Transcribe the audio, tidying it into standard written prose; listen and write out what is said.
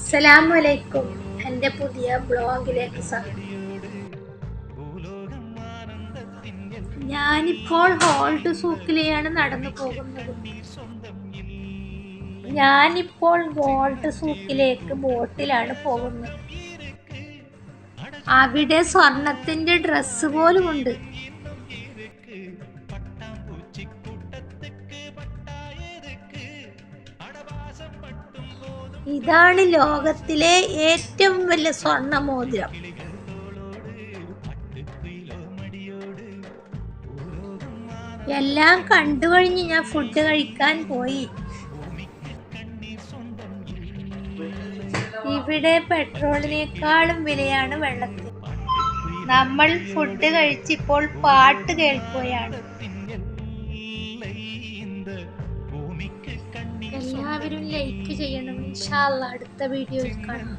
അസ്സലാമലൈക്കും. എൻ്റെ പുതിയ ബ്ലോഗിലേക്ക് സ്വാഗതം. ഞാനിപ്പോൾ ഹോൾട്ട് സൂക്കിലെയാണ് നടന്നു പോകുന്നത്. ഞാനിപ്പോൾ വോൾട്ട് സൂക്കിലേക്ക് ബോട്ടിലാണ് പോകുന്നത്. അവിടെ സ്വർണത്തിന്റെ ഡ്രസ്സ് പോലുമുണ്ട്. ഇതാണ് ലോകത്തിലെ ഏറ്റവും വലിയ സ്വർണ്ണ മോതിരം. എല്ലാം കണ്ടു കഴിഞ്ഞ് ഞാൻ ഫുഡ് കഴിക്കാൻ പോയി. ഇവിടെ പെട്രോളിനേക്കാളും വിലയാണ് വെള്ളത്തിന്. നമ്മൾ ഫുഡ് കഴിച്ചിപ്പോൾ പാട്ട് കേൾക്കുകയാണ്. എല്ലാവരും ലൈക്ക് ചെയ്യണം. ഇൻഷാ അല്ലാഹ് അടുത്ത വീഡിയോയിൽ കാണാം.